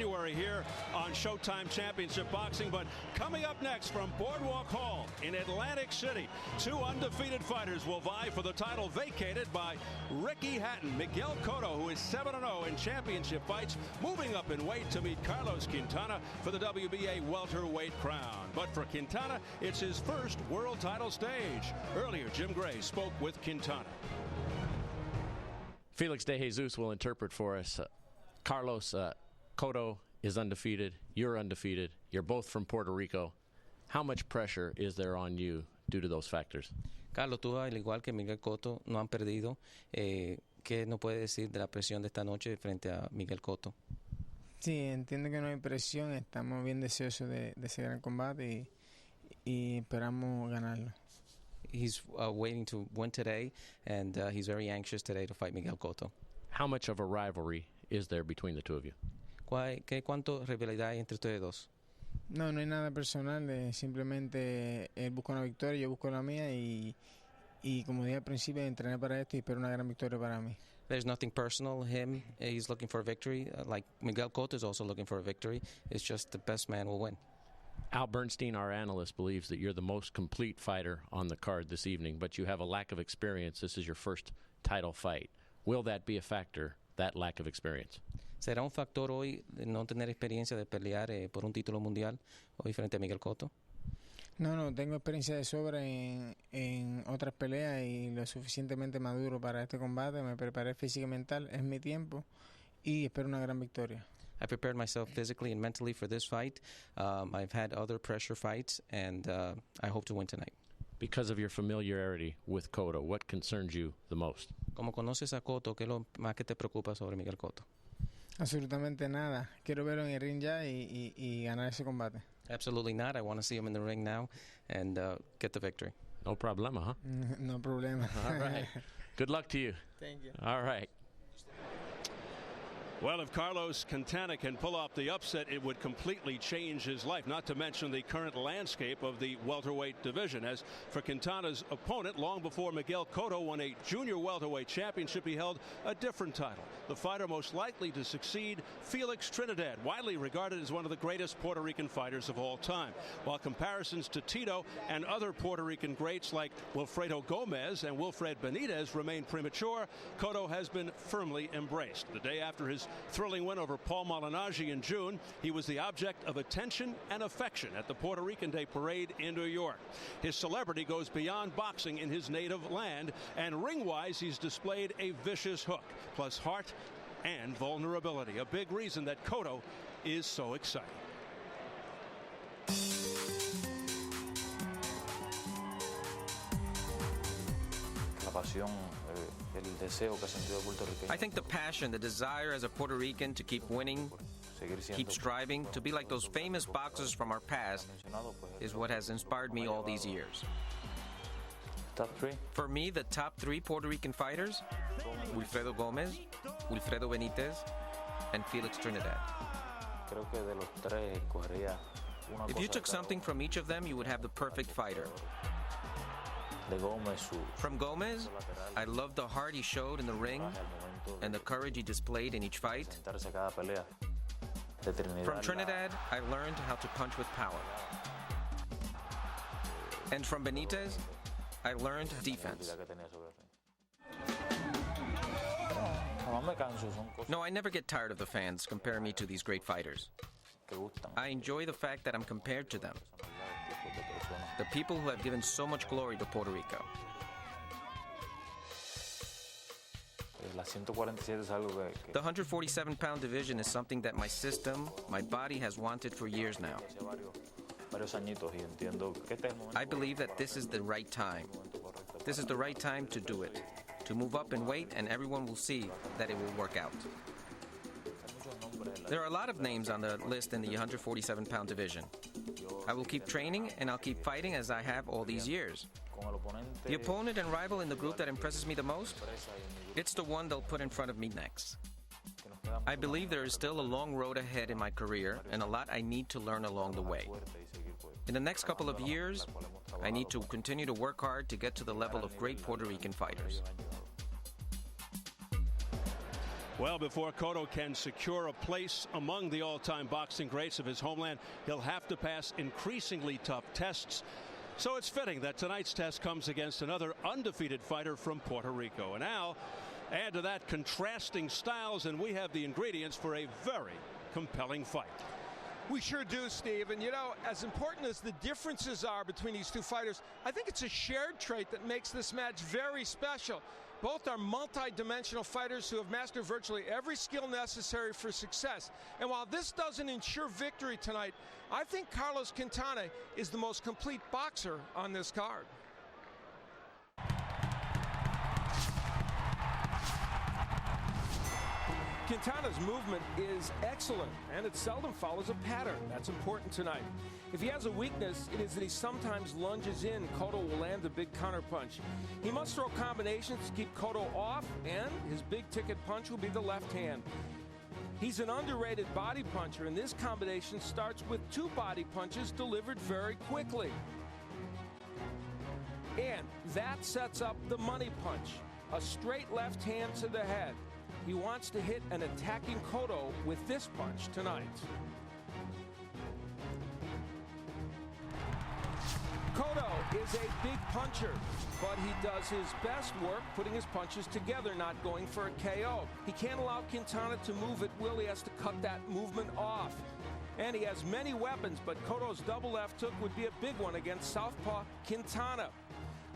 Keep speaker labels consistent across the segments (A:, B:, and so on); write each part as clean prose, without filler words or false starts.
A: January here on Showtime Championship Boxing. But coming up next from Boardwalk Hall in Atlantic City, two undefeated fighters will vie for the title vacated by Ricky Hatton. Miguel Cotto, who is 7-0 in championship fights, moving up in weight to meet Carlos Quintana for the WBA welterweight crown. But for Quintana, it's his first world title stage. Earlier, Jim Gray spoke with Quintana.
B: Felix De Jesus will interpret for us. Carlos, Cotto is undefeated. You're undefeated. You're both from Puerto Rico. How much pressure is there on you due to those factors?
C: Carlos, tú, al igual que Miguel Cotto, no han perdido. ¿Qué nos puede decir de la presión de esta noche frente a Miguel Cotto?
D: Sí, entiendo que no hay presión. Estamos bien deseosos de ese gran combate y esperamos ganarlo.
C: He's waiting to win today, and he's very anxious today to fight Miguel Cotto.
B: How much of a rivalry is there between the two of you?
C: ¿Cuánto rivalidad hay entre ustedes dos?
D: No hay nada personal. Simplemente él busca una victoria, yo busco la mía y como dije al principio, entrené para esto y espero una gran victoria para mí.
C: There's nothing personal. He's looking for a victory. Like Miguel Cotto is also looking for a victory. It's just the best man will win.
B: Al Bernstein, our analyst, believes that you're the most complete fighter on the card this evening, but you have a lack of experience. This is your first title fight. Will that be a factor, that lack of experience?
C: ¿Será un factor hoy no tener experiencia de pelear por un título mundial hoy frente a Miguel Cotto?
D: No, tengo experiencia de sobra en otras peleas y lo suficientemente maduro para este combate. Me preparé física y mental, es mi tiempo y espero una gran victoria.
C: I prepared myself physically and mentally for this fight. I've had other pressure fights, and I hope to win tonight.
B: Because of your familiarity with Cotto, what concerns you the most?
C: Como conoces a Cotto, ¿qué es lo más que te preocupa sobre Miguel Cotto?
D: Absolutamente nada. Quiero verlo en el ring ya y ganar ese combate.
C: Absolutely not. I want to see him in the ring now and get the victory.
B: No problema, huh?
D: No problema.
B: All right. Good luck to you.
D: Thank you.
B: All right.
A: Well, if Carlos Quintana can pull off the upset, it would completely change his life, not to mention the current landscape of the welterweight division. As for Quintana's opponent, long before Miguel Cotto won a junior welterweight championship, he held a different title. The fighter most likely to succeed, Felix Trinidad, widely regarded as one of the greatest Puerto Rican fighters of all time. While comparisons to Tito and other Puerto Rican greats like Wilfredo Gomez and Wilfred Benitez remain premature, Cotto has been firmly embraced. The day after his thrilling win over Paul Malignaggi in June, he was the object of attention and affection at the Puerto Rican Day Parade in New York. His celebrity goes beyond boxing in his native land, and ring-wise he's displayed a vicious hook, plus heart and vulnerability, a big reason that Cotto is so exciting.
C: I think the passion, the desire as a Puerto Rican to keep winning, keep striving, to be like those famous boxers from our past is what has inspired me all these years.
E: Top three?
C: For me, the top three Puerto Rican fighters, Wilfredo Gomez, Wilfredo Benitez, and Felix Trinidad. If you took something from each of them, you would have the perfect fighter. From Gomez, I loved the heart he showed in the ring and the courage he displayed in each fight. From Trinidad, I learned how to punch with power. And from Benitez, I learned defense. No, I never get tired of the fans comparing me to these great fighters. I enjoy the fact that I'm compared to them. The people who have given so much glory to Puerto Rico. The 147-pound division is something that my system, my body has wanted for years now. I believe that this is the right time. This is the right time to do it, to move up in weight, and everyone will see that it will work out. There are a lot of names on the list in the 147-pound division. I will keep training and I'll keep fighting as I have all these years. The opponent and rival in the group that impresses me the most, it's the one they'll put in front of me next. I believe there is still a long road ahead in my career and a lot I need to learn along the way. In the next couple of years, I need to continue to work hard to get to the level of great Puerto Rican fighters.
A: Well, before Cotto can secure a place among the all-time boxing greats of his homeland, he'll have to pass increasingly tough tests. So it's fitting that tonight's test comes against another undefeated fighter from Puerto Rico. And now, add to that contrasting styles, and we have the ingredients for a very compelling fight.
F: We sure do, Steve. And you know, as important as the differences are between these two fighters, I think it's a shared trait that makes this match very special. Both are multi-dimensional fighters who have mastered virtually every skill necessary for success. And while this doesn't ensure victory tonight, I think Carlos Quintana is the most complete boxer on this card. Quintana's movement is excellent, and it seldom follows a pattern. That's important tonight. If he has a weakness, it is that he sometimes lunges in. Cotto will land a big counterpunch. He must throw combinations to keep Cotto off, and his big-ticket punch will be the left hand. He's an underrated body puncher, and this combination starts with 2 body punches delivered very quickly. And that sets up the money punch, a straight left hand to the head. He wants to hit an attacking Cotto with this punch tonight. Cotto is a big puncher, but he does his best work putting his punches together, not going for a KO. He can't allow Quintana to move at will. He has to cut that movement off. And he has many weapons, but Cotto's double left hook would be a big one against southpaw Quintana.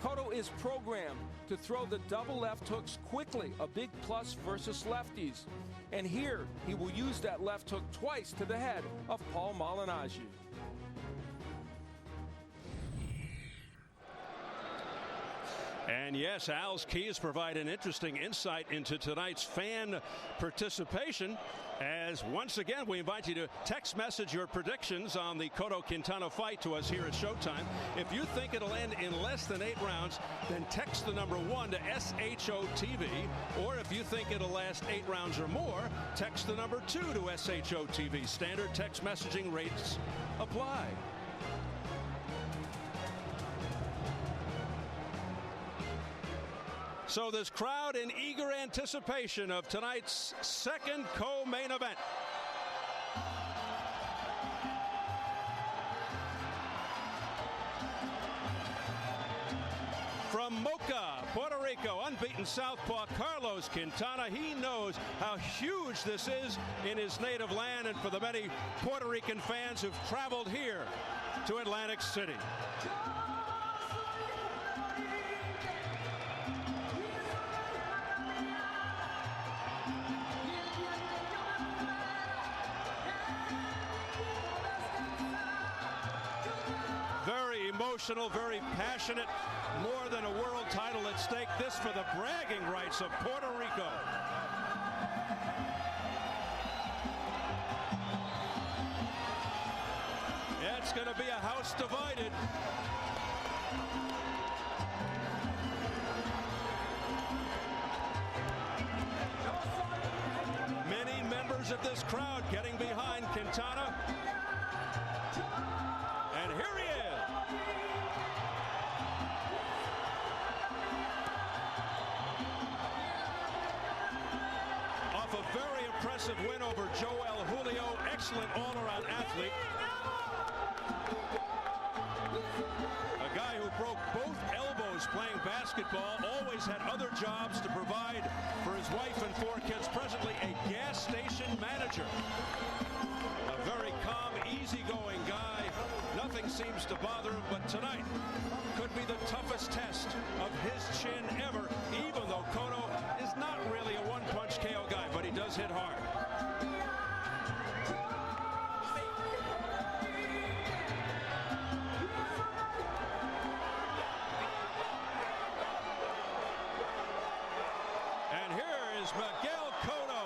F: Cotto is programmed to throw the double left hooks quickly, a big plus versus lefties. And here, he will use that left hook twice to the head of Paul Malignaggi.
A: And yes, Al's keys provide an interesting insight into tonight's fan participation, as once again we invite you to text message your predictions on the Cotto-Quintana fight to us here at Showtime. If you think it'll end in less than 8 rounds, then text the number 1 to SHOTV. Or if you think it'll last 8 rounds or more, text the number 2 to SHOTV. Standard text messaging rates apply. So this crowd in eager anticipation of tonight's second co-main event. From Moca, Puerto Rico, unbeaten southpaw Carlos Quintana. He knows how huge this is in his native land and for the many Puerto Rican fans who've traveled here to Atlantic City. Emotional, very passionate, more than a world title at stake. This for the bragging rights of Puerto Rico. It's going to be a house divided. Many members of this crowd getting behind Quintana. And here he is. Very impressive win over Joel Julio. Excellent all-around athlete. A guy who broke both elbows playing basketball, always had other jobs to provide for his wife and 4 kids. Presently a gas station manager. A very calm, easygoing guy. Nothing seems to bother him, but tonight could be the toughest test of his chin ever, even though Cotto is not really a one-punch KO guy, but he does hit hard. And here is Miguel Cotto.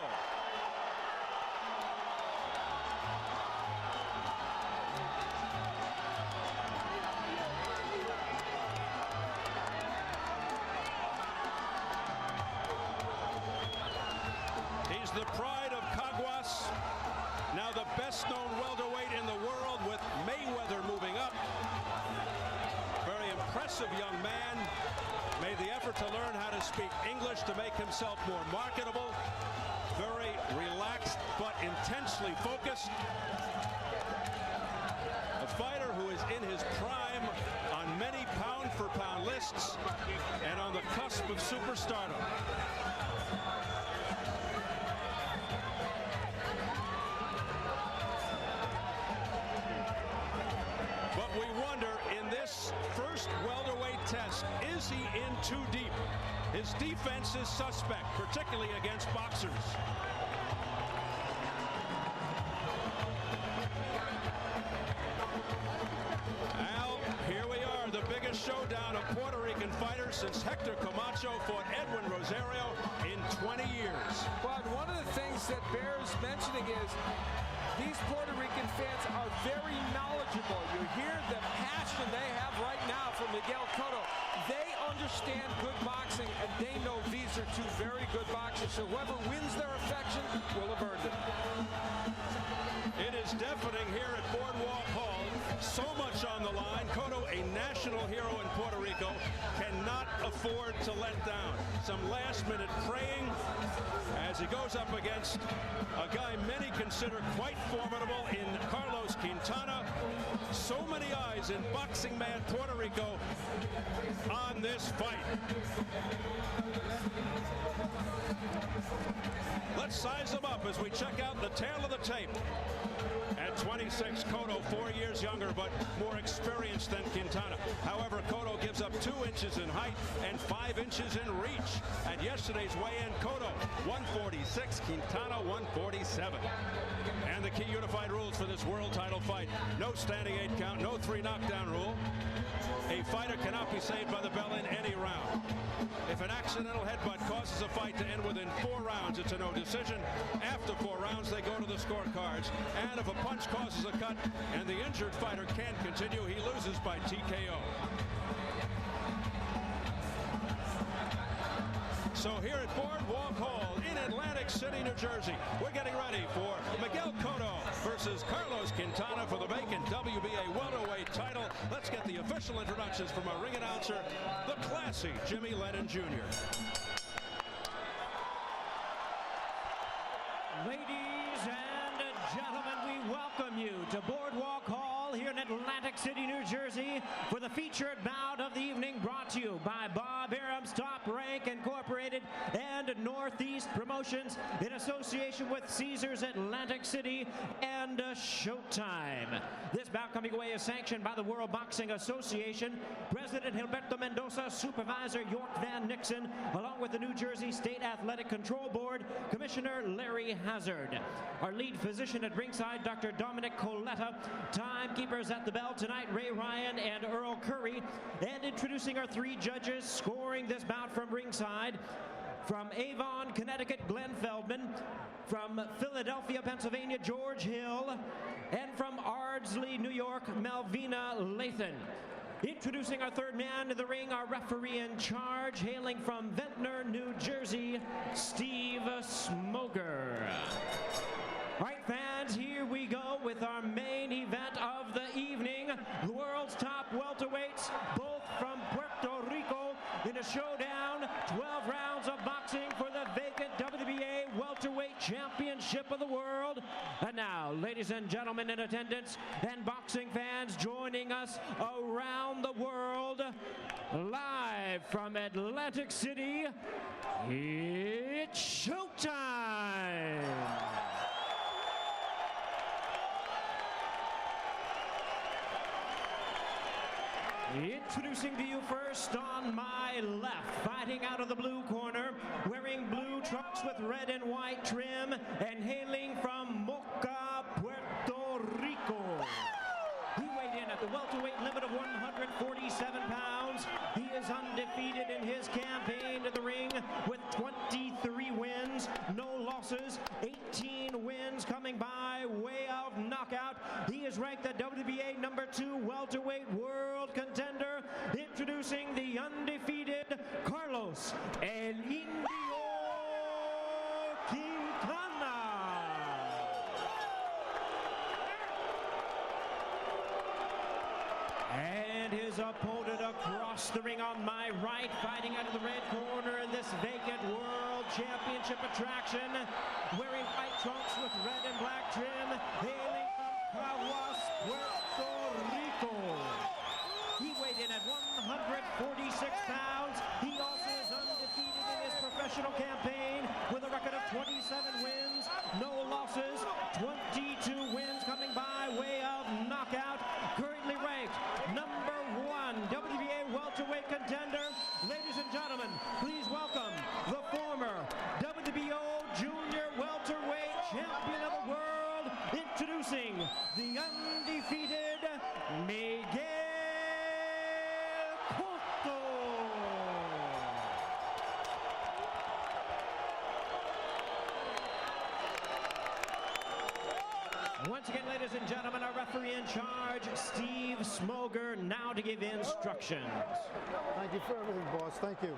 A: He's the pride of Caguas, now the best-known welterweight in the world, with Mayweather moving up. Very impressive young man. Made the effort to learn how to speak English to make himself more marketable. Very relaxed but intensely focused. A fighter who is in his prime on many pound-for-pound lists and on the cusp of superstardom. But we wonder, in this first welterweight test, is he in too deep? His defense is suspect, particularly against boxers. Here we are, the biggest showdown of Puerto Rican fighters since Hector Camacho fought Edwin Rosario in 20 years.
F: But one of the things that bears mentioning is these Puerto Rican fans are very knowledgeable. You hear the passion they have right now from Miguel Cotto. They understand good boxing, and they know these are two very good boxers. So whoever wins their affection will have earned it.
A: It is deafening here at Boardwalk Hall. So much on the line. Cotto, a national hero in Puerto Rico, cannot afford to let down. Some last-minute praying as he goes up against a guy many consider quite formidable in Carlos Quintana. So many eyes in Boxing Man Puerto Rico on this fight. Let's size them up as we check out the tail of the tape. At 26, Cotto 4 years younger but more experienced than Quintana. However, Cotto gives up 2 inches in height and 5 inches in reach. At yesterday's weigh-in, Cotto 146, Quintana 147. And the key unified rules for this world title fight: no standing 8 count, no 3 knockdown rule. A fighter cannot be saved by the bell in any round. If an accidental headbutt causes a fight to end within 4 rounds, it's a no decision. After 4 rounds, they go to the scorecards. And if a punch causes a cut and the injured fighter can't continue, he loses by TKO. So here at Boardwalk Hall in Atlantic City, New Jersey, we're getting ready for Miguel Cotto versus Carlos Quintana for the vacant WBA welterweight title. Let's get the official introductions from our ring announcer, the classy Jimmy Lennon Jr.
G: Ladies and gentlemen, we welcome you to Boardwalk Hall here in Atlantic City, New Jersey, for the featured bout of the evening, brought to you by Bob Arum's Top Rank Incorporated and Northeast Promotions in association with Caesars Atlantic City and Showtime. This bout coming away is sanctioned by the World Boxing Association, President Gilberto Mendoza, Supervisor York Van Nixon, along with the New Jersey State Athletic Control Board, Commissioner Larry Hazard. Our lead physician at ringside, Dr. Dominic Coletta. Timekeepers at the bell tonight, Ray Ryan and Earl Curry. And introducing our 3 judges scoring this bout from ringside. From Avon, Connecticut, Glenn Feldman. From Philadelphia, Pennsylvania, George Hill. And from Ardsley, New York, Malvina Lathan. Introducing our 3rd man in the ring, our referee in charge, hailing from Ventnor, New Jersey, Steve Smoger. All right, fans, here we go with our main event of the evening. The world's top welterweights, both from Puerto Rico, in a showdown, 12 rounds of boxing for the vacant WBA Welterweight Championship of the World. And now, ladies and gentlemen in attendance and boxing fans joining us around the world, live from Atlantic City, it's showtime! Introducing to you first on my left, fighting out of the blue corner, wearing blue trunks with red and white trim, and hailing from Moca, Puerto Rico. He weighed in at the welterweight limit of 147 pounds. He is undefeated in his campaign to the ring with 23 wins, no losses, 18 wins coming by way of knockout. He is ranked the WBA #2 welterweight world contender. Introducing the undefeated Carlos El Indio Quintana. And his opponent across the ring on my right, fighting out of the red corner in this vacant world championship attraction, wearing white trunks with red and black trim, hailing from Caguas, Puerto Rico. He weighed in at 146 pounds. He also is undefeated in his professional campaign with a record of 27 wins, no losses, 22 wins coming by way of knockout. Currently ranked number 1 WBA welterweight contender. Ladies and gentlemen, please welcome the former WBO junior welterweight champion of the world, introducing the undefeated Miguel Cotto. Once again, ladies and gentlemen, our referee in charge, Steve Smoger, now to give instructions.
H: Thank you for everything, boss. Thank you.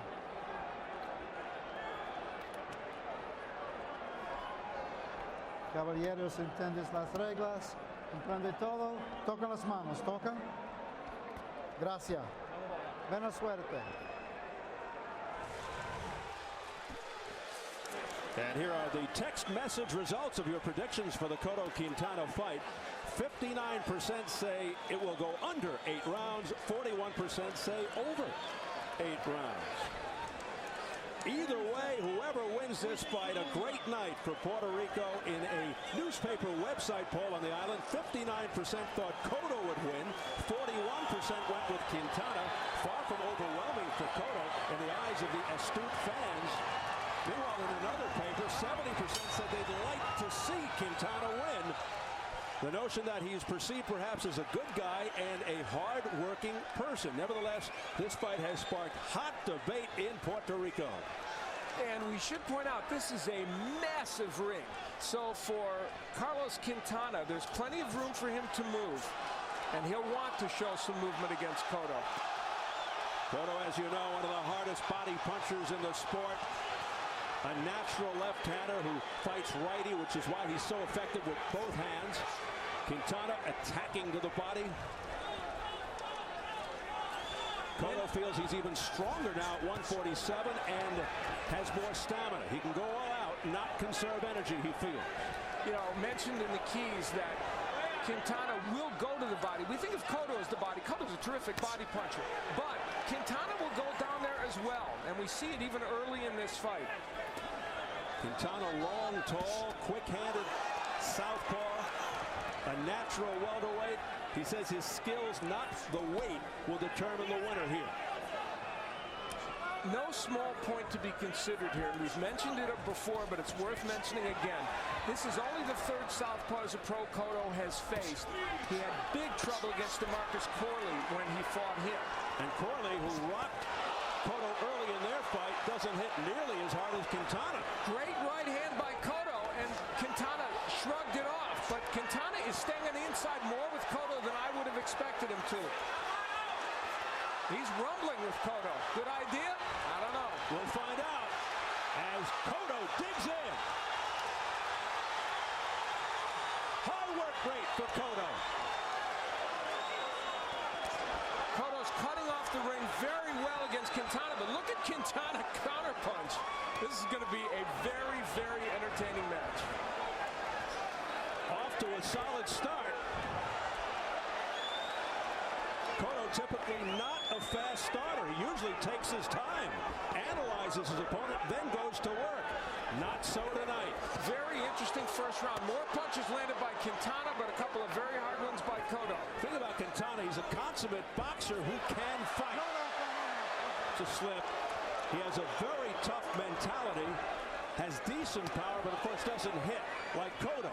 H: Caballeros, entiendes las reglas, comprende todo, toca las manos, toca. Gracias. Buena suerte.
A: And here are the text message results of your predictions for the Cotto Quintana fight. 59% say it will go under 8 rounds. 41% say over 8 rounds. Either way, whoever wins this fight, a great night for Puerto Rico. In a newspaper website poll on the island, 59% thought Cotto would win. 41% went with Quintana. Far from overwhelming for Cotto in the eyes of the astute fans. Meanwhile, in another paper, 70% said they'd like to see Quintana win. The notion that he's perceived perhaps as a good guy and a hard-working person. Nevertheless, this fight has sparked hot debate in Puerto Rico.
F: And we should point out, this is a massive ring. So for Carlos Quintana, there's plenty of room for him to move. And he'll want to show some movement against Cotto.
A: Cotto, as you know, one of the hardest body punchers in the sport. A natural left-hander who fights righty, which is why he's so effective with both hands. Quintana attacking to the body. Cotto feels he's even stronger now at 147 and has more stamina. He can go all out, not conserve energy, he feels.
F: You know, mentioned in the keys that Quintana will go to the body. We think of Cotto as the body. Cotto's a terrific body puncher. But Quintana will go down there as well. And we see it even early in this fight.
A: Quintana, long, tall, quick-handed southpaw, a natural welterweight. He says his skills, not the weight, will determine the winner here.
F: No small point to be considered here. We've mentioned it before, but it's worth mentioning again. This is only the third southpaw as a pro Cotto has faced. He had big trouble against DeMarcus Corley when he fought him.
A: And Corley, who rocked Cotto early in their fight, doesn't hit nearly as hard as Quintana.
F: Great right hand by Cotto, and Quintana shrugged it off. But Quintana is staying on the inside more with Cotto than I would have expected him to. He's rumbling with Cotto. Good idea? I don't know.
A: We'll find out as Cotto digs in. High work rate for Cotto.
F: Cotto's cutting off the ring very well against Quintana, but look at Quintana counterpunch. This is going to be a very, very entertaining match.
A: Off to a solid start. Cotto typically not a fast starter. He usually takes his time, analyzes his opponent, then goes to work. Not so tonight.
F: Very interesting first round. More punches landed by Quintana, but a couple of very hard ones by Cotto.
A: Think about Quintana. He's a consummate boxer who can fight. It's a slip. He has a very tough mentality, has decent power, but of course doesn't hit like Cotto.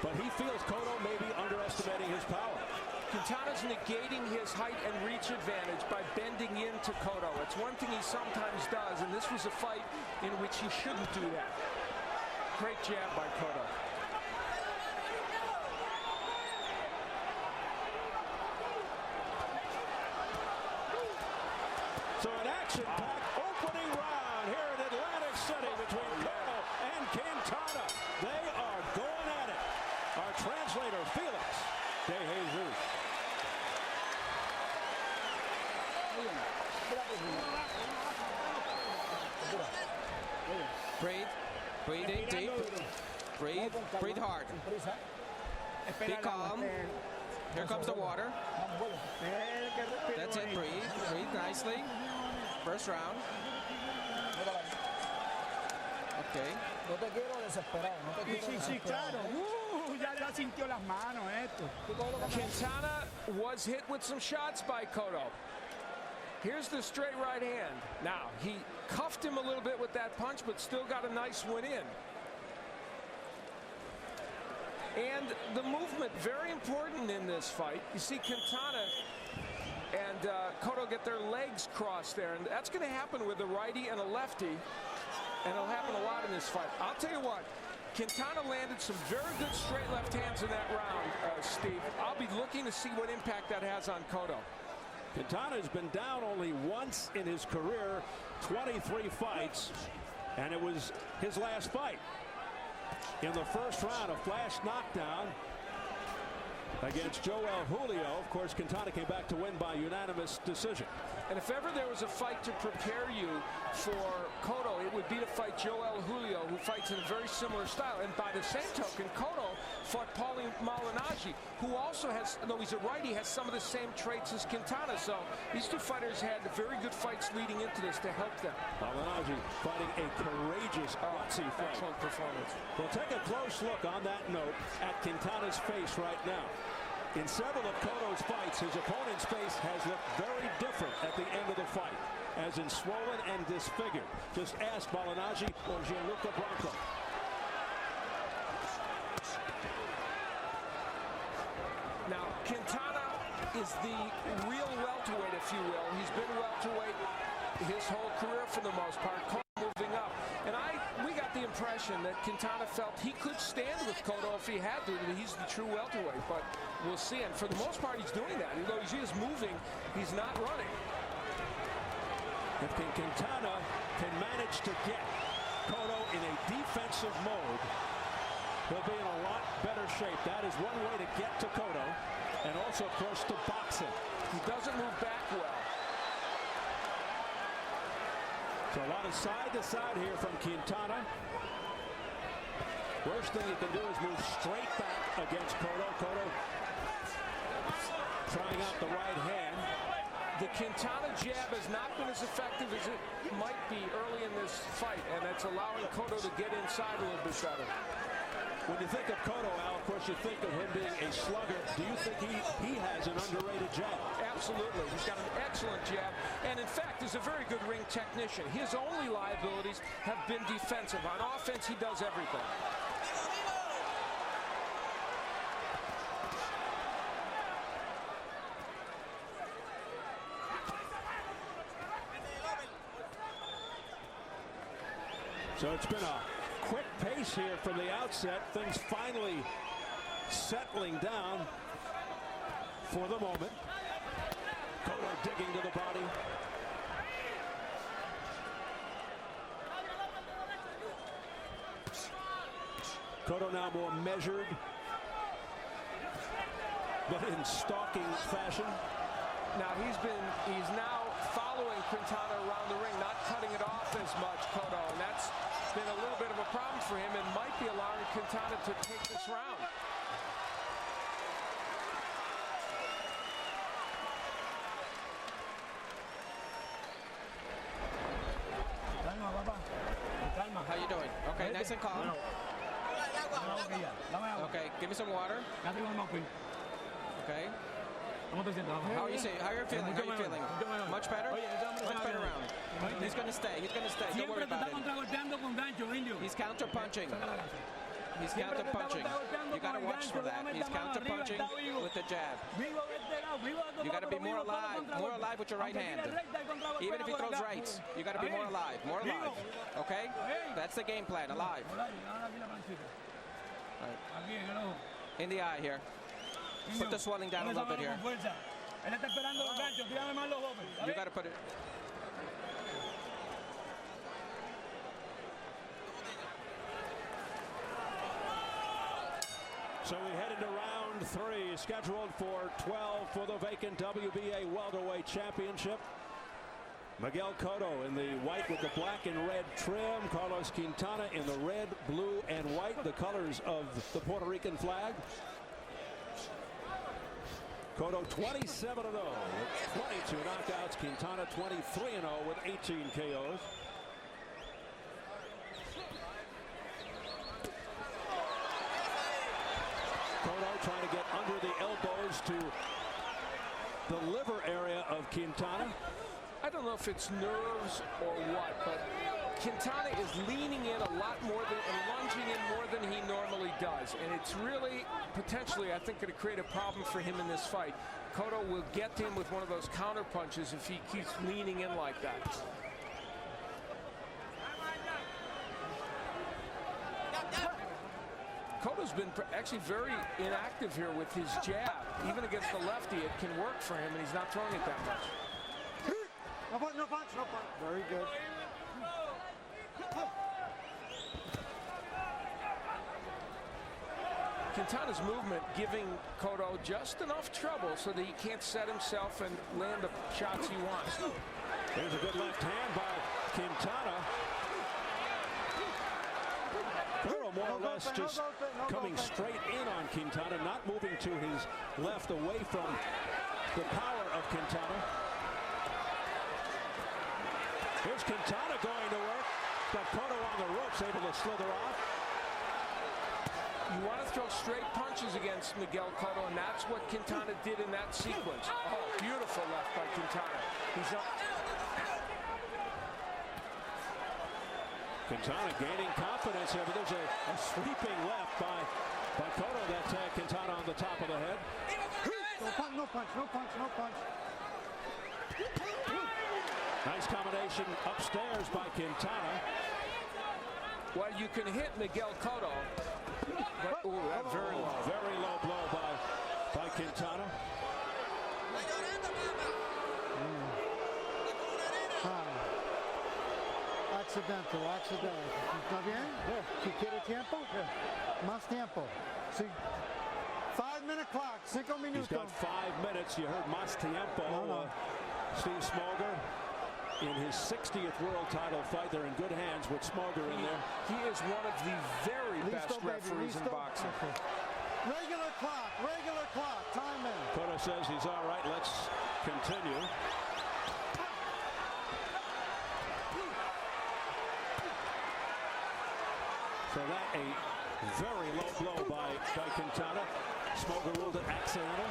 A: But he feels Cotto may be underestimating his power.
F: Quintana's negating his height and reach advantage by bending into Cotto. It's one thing he sometimes does, and this was a fight in which he shouldn't do that. Great jab by Cotto.
A: So an action-packed opening round here in Atlantic City between Cotto and Quintana. They are going at it. Our translator, Felix De Jesus.
C: Breathe. Breathing deep. Breathe. Breathe hard. Be calm. Here comes the water. That's it. Breathe. Breathe nicely. First round. Okay.
I: No te quiero desesperar. No te quiero
J: Sí, claro. Ya sintió las manos esto.
F: Quintana was hit with some shots by Cotto. Here's the straight right hand. Now, he cuffed him a little bit with that punch, but still got a nice one in. And the movement, very important in this fight. You see Quintana and Cotto get their legs crossed there, and that's going to happen with a righty and a lefty, and it'll happen a lot in this fight. I'll tell you what, Quintana landed some very good straight left hands in that round, Steve. I'll be looking to see what impact that has on Cotto.
A: Quintana has been down only once in his career, 23 fights, and it was his last fight. In the first round, a flash knockdown against Joel Julio. Of course, Quintana came back to win by unanimous decision.
F: And if ever there was a fight to prepare you for Cotto, it would be to fight Joel Julio, who fights in a very similar style. And by the same token, Cotto fought Paulie Malignaggi, who also has, though he's a righty, has some of the same traits as Quintana. So these two fighters had very good fights leading into this to help them.
A: Malignaggi fighting a courageous, gutsy fight.
F: Excellent performance.
A: We'll take a close look on that note at Quintana's face right now. In several of Cotto's fights, his opponent's face has looked very different at the end of the fight, as in swollen and disfigured. Just ask Malignaggi or Gianluca Blanco.
F: Now, Quintana is the real welterweight, if you will. He's been welterweight his whole career for the most part. Cotto moving up. And we got the impression that Quintana felt he could stand with Cotto if he had to, that he's the true welterweight. But we'll see. And for the most part, he's doing that. Although he is moving, he's not running.
A: If Quintana can manage to get Cotto in a defensive mode, he'll be in a lot better shape. That is one way to get to Cotto, and also, of course, to box him.
F: He doesn't move back well.
A: So a lot of side-to-side here from Quintana. Worst thing you can do is move straight back against Cotto. Cotto trying out the right hand.
F: The Quintana jab has not been as effective as it might be early in this fight, and that's allowing Cotto to get inside a little bit better.
A: When you think of Cotto, Al, of course, you think of him being a slugger. Do you think he has an underrated jab?
F: Absolutely. He's got an excellent jab, and in fact, is a very good ring technician. His only liabilities have been defensive. On offense, he does everything.
A: So it's been a quick pace here from the outset. Things finally settling down for the moment. Cotto digging to the body. Cotto now more measured, but in stalking fashion.
F: Now he's now following Quintana around the ring, not cutting it off as much, Cotto, and that's been a little bit of a problem for him and might be allowing Quintana to take this round. How you doing? Okay, nice and calm. Okay, give me some water. Okay. How are you feeling? How are you feeling? Much better? Much better round. He's going to stay. He's going to stay. Don't worry about it. He's counter-punching. He's counter-punching. You got to watch for that. He's counter-punching with the jab. You got to be more alive with your right hand. Even if he throws rights, you got to be more alive. Okay? That's the game plan. Alive. Right. In the eye here. Put the swelling down a little bit here. You got to put it.
A: So we head into round 3, scheduled for 12 for the vacant WBA Welterweight Championship. Miguel Cotto in the white with the black and red trim. Carlos Quintana in the red, blue, and white, the colors of the Puerto Rican flag. Cotto 27-0 with 22 knockouts. Quintana 23-0 with 18 KOs. Cotto trying to get under the elbows to the liver area of Quintana.
F: I don't know if it's nerves or what, but Quintana is leaning in a lot more and lunging in more than he normally does. And it's really, potentially, I think, going to create a problem for him in this fight. Cotto will get him with one of those counter punches if he keeps leaning in like that. Cotto's been actually very inactive here with his jab. Even against the lefty, it can work for him, and he's not throwing it that much.
H: No punch, no punch, no punch. Very good.
F: Quintana's movement giving Cotto just enough trouble so that he can't set himself and land the shots he wants.
A: There's a good left hand by Quintana. Cotto more or less just coming straight in on Quintana, not moving to his left away from the power of Quintana. Here's Quintana going to work, but Cotto on the ropes, able to slither off.
F: You want to throw straight punches against Miguel Cotto, and that's what Quintana did in that sequence. Oh, beautiful left by Quintana. He's up.
A: Quintana gaining confidence here, but there's a sweeping left by Cotto that Quintana on the top of the head.
H: No punch, no punch, no punch, no punch.
A: Nice combination upstairs by Quintana.
F: Well, you can hit Miguel Cotto, but that
A: very low blow by Quintana.
H: Accidental. ¿Está bien? Si quiere tiempo, más tiempo. Sí. 5-minute clock, 5 minutos.
A: He's got 5 minutes. You heard más tiempo.
H: No.
A: Steve Smoger in his 60th world title fight. They're in good hands with Smoger in there.
F: He is one of the very best referees in boxing.
H: Regular clock, time in.
A: Cotto says he's all right. Let's continue. So that a very low blow by Quintana. Smoger ruled it accidental.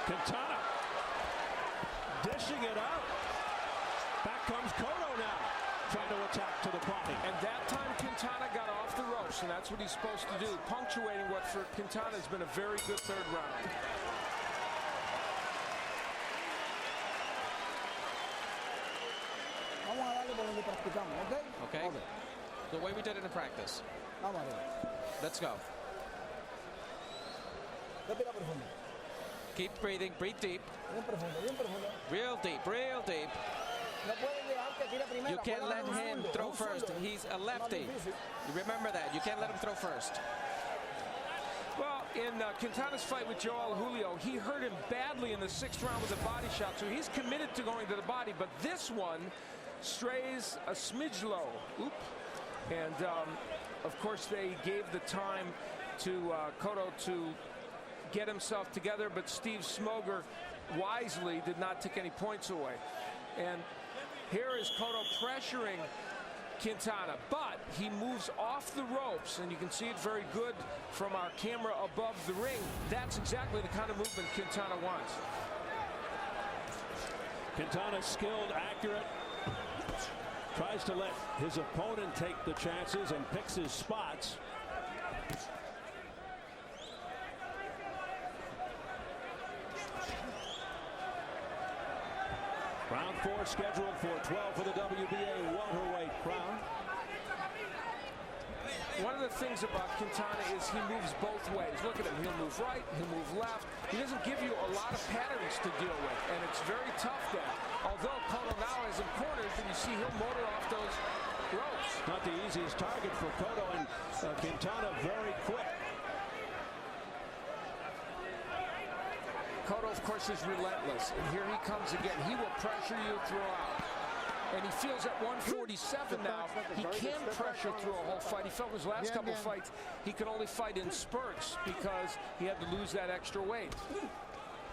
A: Quintana dishing it out. Back comes Cotto now, trying to attack to the body.
F: And that time Quintana got off the ropes, and that's what he's supposed to do, punctuating what for Quintana has been a very good third round.
C: Okay. The way we did it in practice. Let's go. Keep breathing. Breathe deep. Real deep. Real deep. You can't let him throw first. He's a lefty. You remember that. You can't let him throw first.
F: Well, in Quintana's fight with Joel Julio, he hurt him badly in the 6th round with a body shot, so he's committed to going to the body. But this one strays a smidge low. Oop. And, of course, they gave the time to Cotto to get himself together, but Steve Smoger wisely did not take any points away. And here is Cotto pressuring Quintana, but he moves off the ropes, and you can see it very good from our camera above the ring. That's exactly the kind of movement Quintana wants.
A: Quintana skilled, accurate, tries to let his opponent take the chances and picks his spots. Round 4 scheduled for 12 for the WBA welterweight crown.
F: One of the things about Quintana is he moves both ways. Look at him. He'll move right, he'll move left. He doesn't give you a lot of patterns to deal with, and it's very tough then. Although Cotto now has him cornered, and you see he'll motor off those ropes.
A: Not the easiest target for Cotto, and Quintana very quick.
F: Cotto, of course, is relentless, and here he comes again. He will pressure you throughout. And he feels at 147 now, he can pressure through a whole fight. He felt in his last couple fights he could only fight in spurts because he had to lose that extra weight.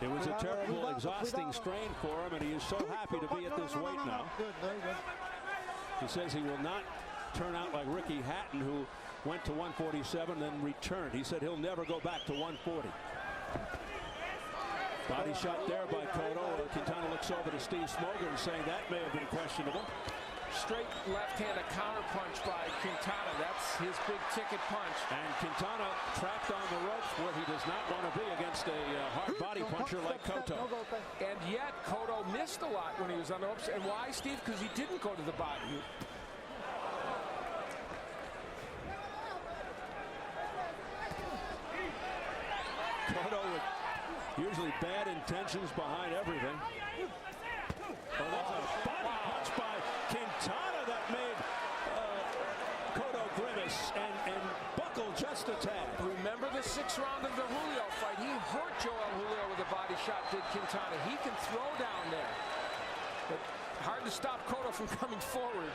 A: It was a terrible, exhausting strain for him, and he is so happy to be at this weight now. He says he will not turn out like Ricky Hatton, who went to 147 then returned. He said he'll never go back to 140. Body shot there by Cotto. Quintana looks over to Steve Smoger and saying that may have been questionable.
F: Straight left hand, a counter punch by Quintana. That's his big ticket punch.
A: And Quintana trapped on the ropes where he does not want to be against a hard body puncher like Cotto.
F: And yet Cotto missed a lot when he was on the ropes. And why, Steve? Because he didn't go to the body.
A: Cotto with usually bad intentions behind everything. Oh, that's a body punch by Quintana that made Cotto grimace and buckle just a tad.
F: Remember the 6th round of the Julio fight? He hurt Joel Julio with a body shot, did Quintana. He can throw down there. But hard to stop Cotto from coming forward.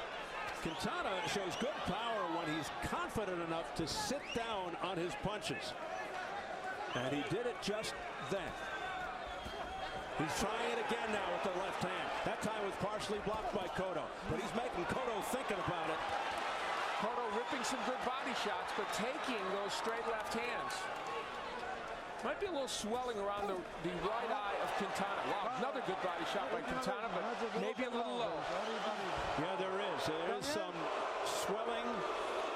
A: Quintana shows good power when he's confident enough to sit down on his punches. And he did it just then. He's trying it again now with the left hand. That time was partially blocked by Cotto, but he's making Cotto thinking about it.
F: Cotto ripping some good body shots, but taking those straight left hands. Might be a little swelling around the right eye of Quintana. Wow, another good body shot by Quintana, but maybe a little low.
A: Yeah, there is. There is some swelling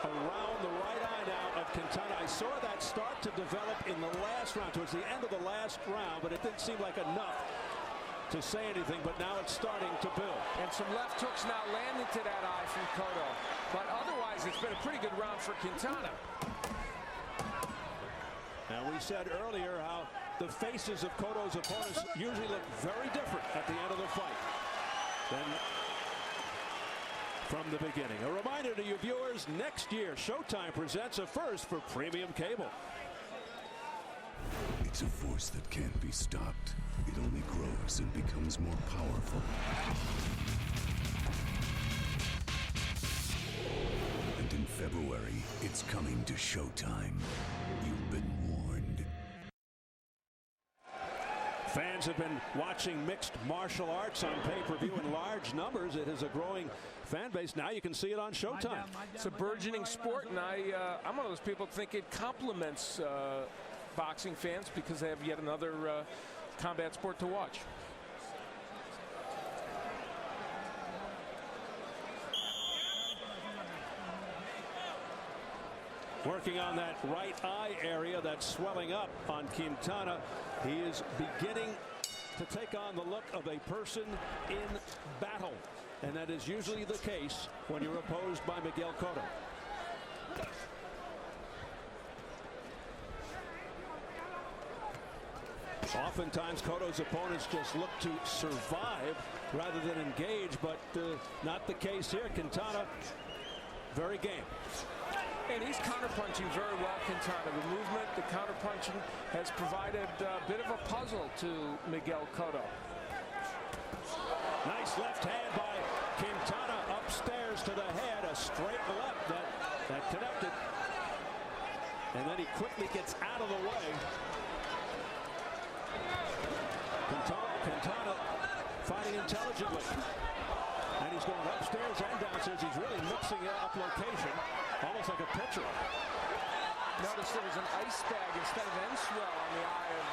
A: around the right eye now of Quintana. I saw that start to develop in the last round, towards the end of the last round, but it didn't seem like enough to say anything, but now it's starting to build.
F: And some left hooks now landed to that eye from Cotto. But otherwise, it's been a pretty good round for Quintana.
A: Now, we said earlier how the faces of Cotto's opponents usually look very different at the end of the fight than from the beginning. A reminder to you viewers, next year, Showtime presents a first for premium cable.
K: It's a force that can't be stopped. It only grows and becomes more powerful. And in February, it's coming to Showtime. You've been warned.
A: Fans have been watching mixed martial arts on pay-per-view in large numbers. It is a growing fan base. Now you can see it on Showtime.
F: It's a burgeoning sport, and I'm one of those people who think it complements boxing fans because they have yet another combat sport to watch.
A: Working on that right eye area that's swelling up on Quintana. He is beginning to take on the look of a person in battle. And that is usually the case when you're opposed by Miguel Cotto. Oftentimes Cotto's opponents just look to survive rather than engage, but not the case here. Quintana, very game.
F: And he's counterpunching very well, Quintana. The movement, the counterpunching has provided a bit of a puzzle to Miguel Cotto.
A: Nice left hand by Quintana upstairs to the head. A straight left that connected. And then he quickly gets out of the way. Quintana fighting intelligently. And he's going upstairs and downstairs. He's really mixing up location, almost like a pitcher.
F: Notice there was an ice bag instead of end swell on the eye of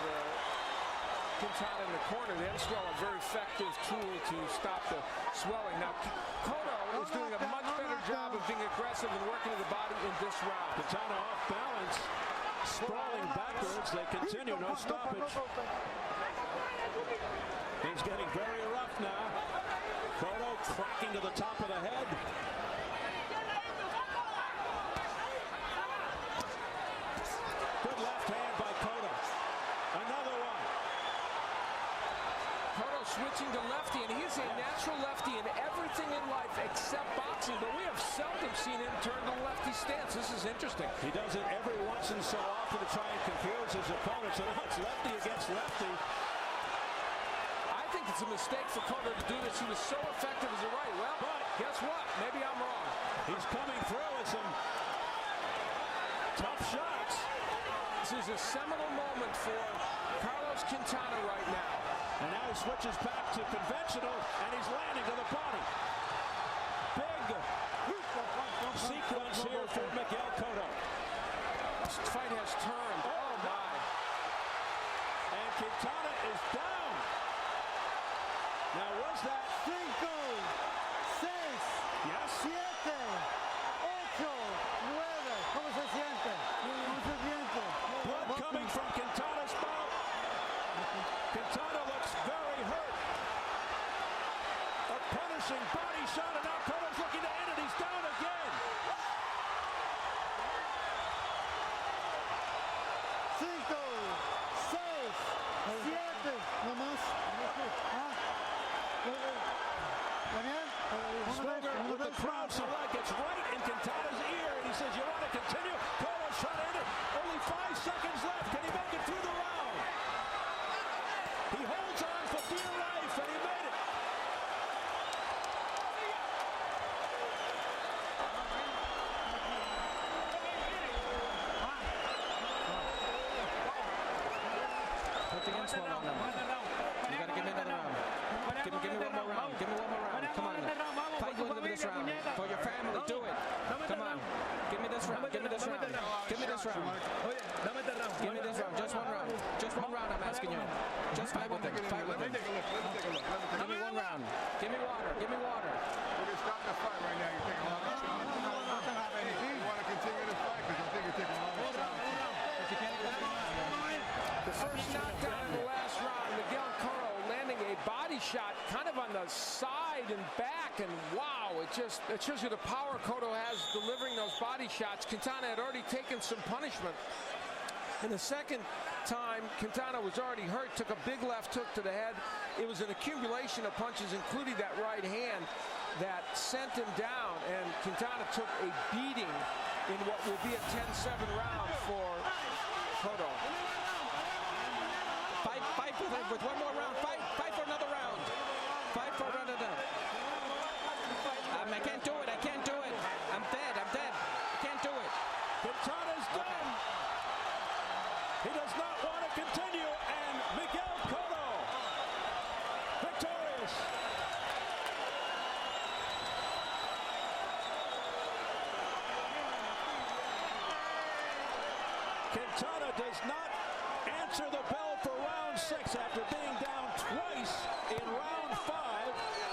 F: Quintana in the corner. The end swell, a very effective tool to stop the swelling. Now, Cotto is doing a much better job of being aggressive and working to the body in this round.
A: Quintana off balance, sprawling backwards. They continue, no stoppage. He's getting very rough now. Cotto cracking to the top of the head. Good left hand by Cotto. Another one.
F: Cotto switching to lefty, and he is a natural lefty in everything in life is interesting.
A: He does it every once in so often to try and confuse his opponents. And now it's lefty against lefty.
F: I think it's a mistake for Cotto to do this. He was so effective as a right. Well, but guess what? Maybe I'm wrong.
A: He's coming through with some tough shots.
F: This is a seminal moment for Carlos Quintana right now.
A: And now he switches back to conventional, and he's landing to the body. Big sequence here for Miguel Cotto.
F: This fight has turned. Oh, my.
A: And Quintana is down. Now, was that
H: 5, 6,
A: yes?
H: 7, 8, 9. ¿Cómo se siente? ¿Cómo se siente?
A: Blood coming from Quintana's mouth. Quintana looks very hurt. A punishing body shot, and now Cotto's looking to end it. He's down again.
H: 5, 6, 7. No más.
A: Swoger with the crowd select gets right in Quintana's ear, and he says, "You want to continue?" Cotto's trying to end it. Only 5 seconds left. Can he make it through the round? He holds on for dear life, and he made it.
C: Put the insulin on him. You got to give me another round. Give me one more round. Give me one more round. Come on. Fight with him this round. For your family, do it. Come on. Give me this round. Give me this round. Give me this round. Give me this round. Just one round. Just one round, I'm asking you. Just fight with him. Fight with him. Give me one round. Give me water. Give me water.
L: We're going to stop the fight right now. You're taking a long time. You want to continue the fight because I think you're taking a long time.
F: The first knockdown in the last round, Miguel Cotto landing a body shot kind of on the side and back, and wow, it shows you the power Cotto has delivering those body shots. Quintana had already taken some punishment. And the second time, Quintana was already hurt, took a big left hook to the head. It was an accumulation of punches, including that right hand, that sent him down, and Quintana took a beating in what will be a 10-7 round for Cotto.
C: Fight with him with one more round. Fight for another round. Fight for another round. I can't do it. I can't do it. I'm dead. I'm dead. I can't do it.
A: Quintana's done. He does not want to continue, and Miguel Cotto victorious. Quintana does not answer the bell for round 6 after being down twice in round 5.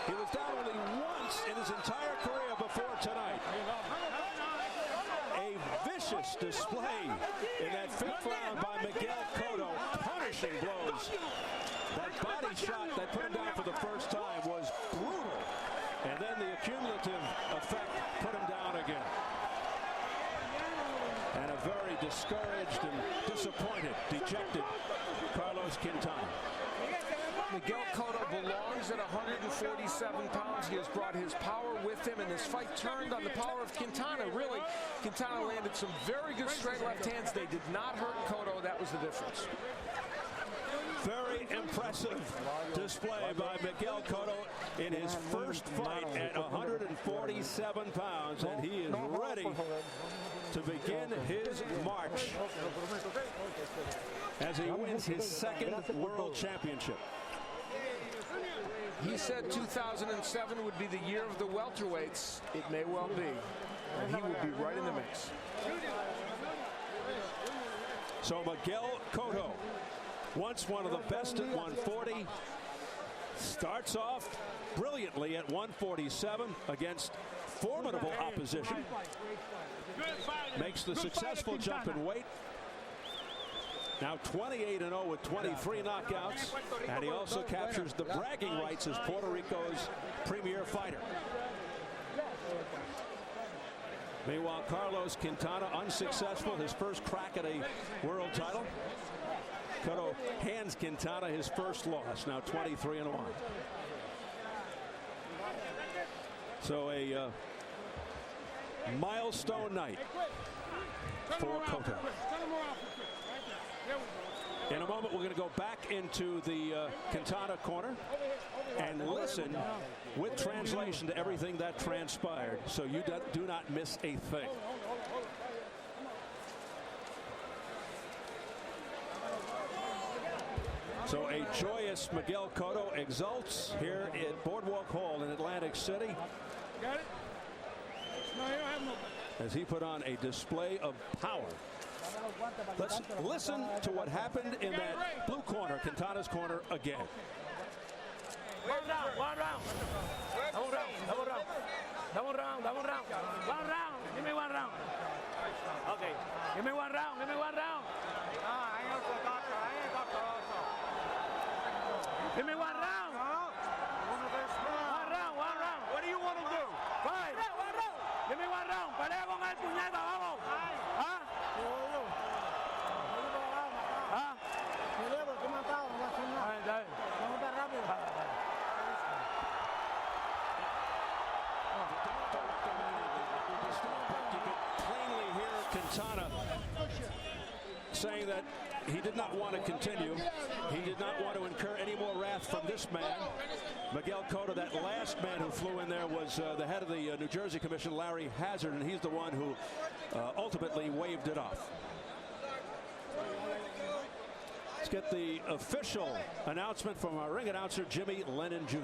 A: He was down only once in his entire career before tonight. A vicious display in that 5th round by Miguel Cotto, punishing blows. That body shot that put him down for the first time was brutal, and then the accumulative effect put him down again. And a very discouraged and disappointed, dejected Carlos Quintana.
F: Miguel Cotto belongs at 147 pounds. He has brought his power with him, and this fight turned on the power of Quintana. Really, Quintana landed some very good straight left hands. They did not hurt Cotto. That was the difference.
A: Very impressive display by Miguel Cotto in his first fight at 147 pounds, and he is ready to begin his march as he wins his 2nd world championship.
F: He said 2007 would be the year of the welterweights. It may well be, and he will be right in the mix.
A: So Miguel Cotto, once one of the best at 140, starts off brilliantly at 147 against formidable opposition. Makes the successful jump in weight. Now 28-0 with 23 knockouts, and he also captures the bragging rights as Puerto Rico's premier fighter. Meanwhile, Carlos Quintana unsuccessful, his first crack at a world title. Cotto hands Quintana his first loss, now 23-1. So a milestone night for Cotto. In a moment, we're going to go back into the Quintana corner and listen with translation to everything that transpired, so you do not miss a thing. So a joyous Miguel Cotto exults here at Boardwalk Hall in Atlantic City as he put on a display of power. Let's listen to what happened in that blue corner, Quintana's corner, again.
I: One round. Double round. One round. Give me one round. Okay. Give me one round. Give me one round. One round. What do you want to do? Fight. Give me one round. Pelea con el puñeta, vamos. ¿Ah?
A: Plainly hear Quintana saying that he did not want to continue. He did not want to incur any more wrath from this man. Miguel Cotto, that last man who flew in there was the head of the New Jersey Commission, Larry Hazard, and he's the one who ultimately waved it off. Let's get the official announcement from our ring announcer, Jimmy Lennon Jr.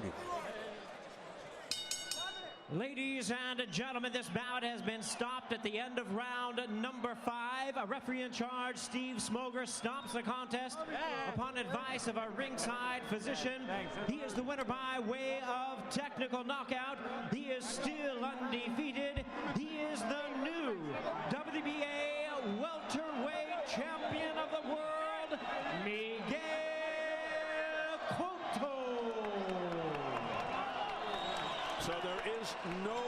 G: Ladies and gentlemen, this bout has been stopped at the end of round number 5. A referee in charge, Steve Smoger, stops the contest upon advice of our ringside physician. He is the winner by way of technical knockout. He is still undefeated. He is the new WBA welterweight champion of the world, Miguel Cotto.
A: So there is no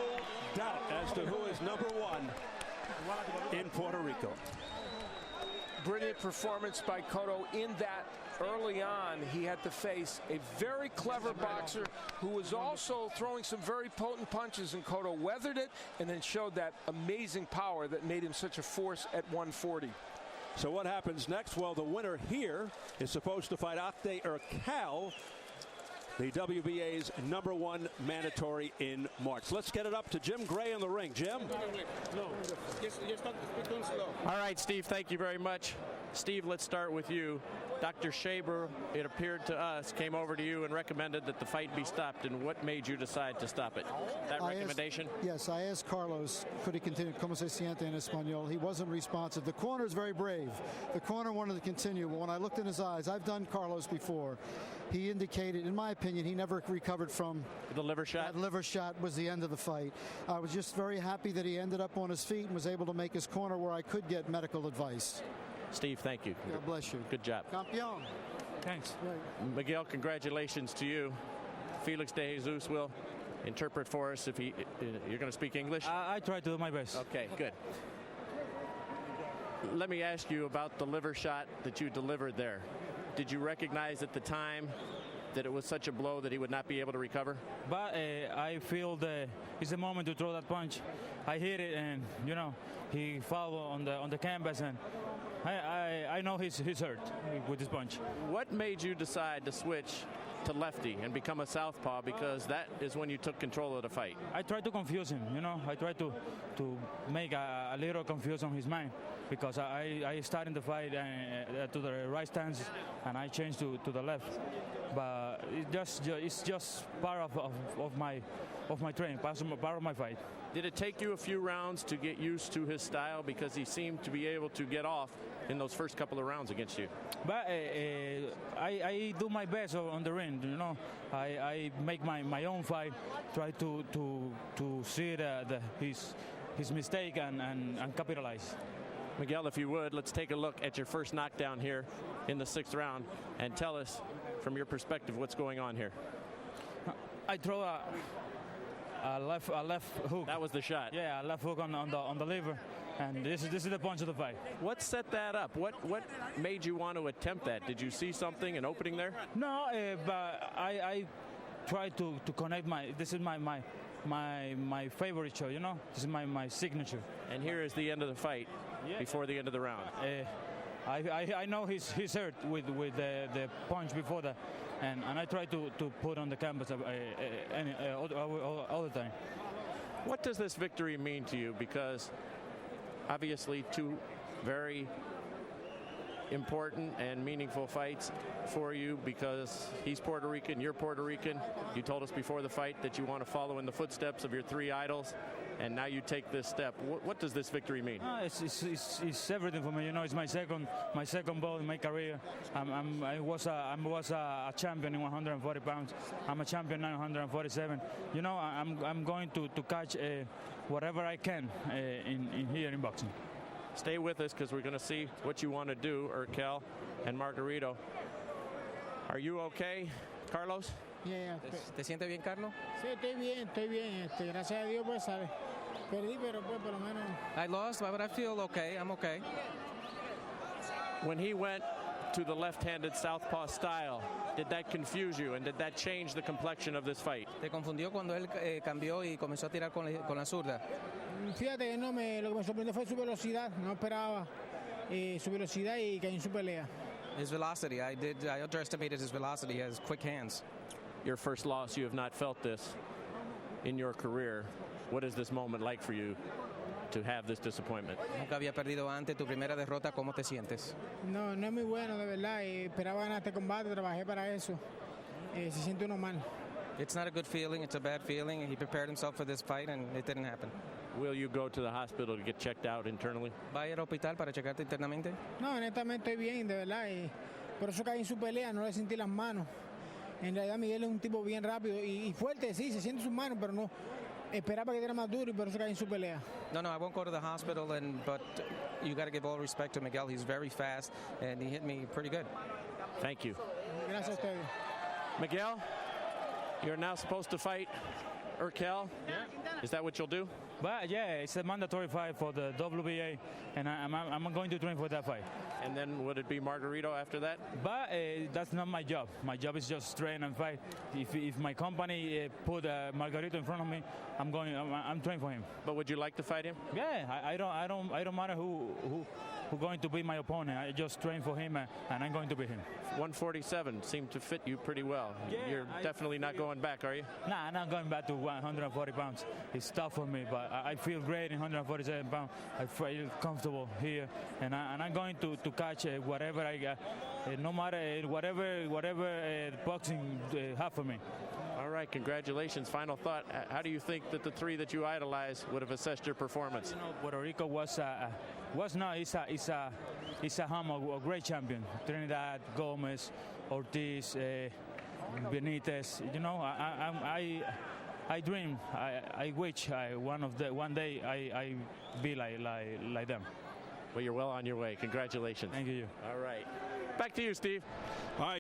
A: doubt as to who is number 1 in Puerto Rico.
F: Brilliant performance by Cotto in that early on. He had to face a very clever boxer who was also throwing some very potent punches, and Cotto weathered it and then showed that amazing power that made him such a force at 140.
A: So what happens next? Well, the winner here is supposed to fight Akde Ercal, the WBA's number 1 mandatory in March. Let's get it up to Jim Gray in the ring. Jim?
B: All right, Steve, thank you very much. Steve, let's start with you. Dr. Shaber, it appeared to us, came over to you and recommended that the fight be stopped. And what made you decide to stop it? That recommendation?
H: Yes, I asked Carlos, could he continue? Como se siente en español? He wasn't responsive. The corner is very brave. The corner wanted to continue, but when I looked in his eyes, I've done Carlos before. He indicated, in my opinion, he never recovered from
B: the liver shot.
H: That liver shot was the end of the fight. I was just very happy that he ended up on his feet and was able to make his corner where I could get medical advice.
B: Steve, thank you.
H: God bless you.
B: Good job.
H: Campeón.
J: Thanks.
H: Right.
B: Miguel, congratulations to you. Felix De Jesus will interpret for us. If you're going to speak English?
J: I try to do my best.
B: Okay, good. Let me ask you about the liver shot that you delivered there. Did you recognize at the time that it was such a blow that he would not be able to recover?
J: But I feel it's the moment to throw that punch. I hit it, and he fell on the canvas, and I know he's hurt with this punch.
B: What made you decide to switch to lefty and become a southpaw, because that is when you took control of the fight?
J: I tried to confuse him, I tried to make a little confusion on his mind, because I started the fight to the right stance and I changed to the left. But it's just part of my training, part of my fight.
B: Did it take you a few rounds to get used to his style, because he seemed to be able to get off in those first couple of rounds against you?
J: But I do my best on the ring, I make my own fight, try to see his mistake and capitalize.
B: Miguel, if you would, let's take a look at your first knockdown here in the 6th round and tell us from your perspective what's going on here.
J: I throw a left hook.
B: That was the shot.
J: Yeah, a left hook on the liver, and this is the punch of the fight.
B: What set that up? What made you want to attempt that? Did you see something, an opening there?
J: No, but I try to connect this is my favorite show, you know. This is my signature.
B: And here is the end of the fight, before the end of the round.
J: I know he's hurt with the punch before that, and I try to put on the canvas all the time.
B: What does this victory mean to you? Because obviously two very important and meaningful fights for you, because he's Puerto Rican, you're Puerto Rican. You told us before the fight that you want to follow in the footsteps of your three idols, and now you take this step. What does this victory mean?
J: It's everything for me. You know, it's my second bout in my career. I was a champion in 140 pounds. I'm a champion now in 147. You know, I'm going to catch whatever I can in here in boxing.
B: Stay with us, because we're going to see what you want to do, Urkel and Margarito. Are you okay, Carlos?
D: Yeah.
C: ¿Te sientes bien, Carlos?
D: Sí, estoy bien. Gracias a Dios, pues, ¿sabes? Perdí, pero pues por lo menos.
C: I lost, but I feel okay. I'm okay.
B: When he went to the left-handed southpaw style, did that confuse you, and did that change the complexion of this fight?
C: ¿Te confundió cuando él cambió y comenzó a tirar con la zurda?
D: Fíjate, lo que me sorprendió fue su velocidad. No esperaba su velocidad y caí en su pelea.
C: His velocity. I underestimated his velocity. He has quick hands.
B: Your first loss, you have not felt this in your career. What is this moment like for you to have this disappointment?
C: Nunca había perdido antes. Tu primera derrota, ¿cómo te sientes?
D: No es muy bueno, de verdad. Esperaba ganar este combate, trabajé para eso. Se siente uno mal.
C: It's not a good feeling. It's a bad feeling. He prepared himself for this fight, and it didn't happen.
B: Will you go to the hospital to get checked out internally?
C: ¿Va a ir al hospital para checarte internamente?
D: No, honestamente estoy bien, de verdad. Por eso caí en su pelea, no le sentí las manos. En realidad Miguel es un tipo bien rápido y fuerte, sí, se siente sus manos, pero no esperaba que diera más duro y por eso caí en su pelea.
C: No, I won't go to the hospital, but you got to give all respect to Miguel. He's very fast, and he hit me pretty good.
B: Thank you.
D: Gracias a ustedes.
B: Miguel, you're now supposed to fight Urkel.
J: Yeah.
B: Is that what you'll do?
J: But yeah, it's a mandatory fight for the WBA, and I'm going to train for that fight.
B: And then would it be Margarito after that?
J: But that's not my job. My job is just train and fight. If my company put Margarito in front of me, I'm training for him.
B: But would you like to fight him?
J: Yeah, I don't matter who's going to be my opponent. I just train for him, and I'm going to beat him.
B: 147 seemed to fit you pretty well.
J: Yeah,
B: You're definitely not going back, are you?
J: Nah, I'm not going back to 140 pounds. It's tough for me, but I feel great in 147 pounds. I feel comfortable here, and I'm going to catch whatever I got, no matter whatever boxing have for me.
B: All right, congratulations. Final thought, how do you think that the three that you idolize would have assessed your performance?
J: You know, Puerto Rico is a great champion. Trinidad, Gomez, Ortiz, Benitez. You know, I dream, I wish one day I be like them.
B: Well, you're well on your way. Congratulations.
J: Thank you.
B: All right. Back to you, Steve.
A: All right.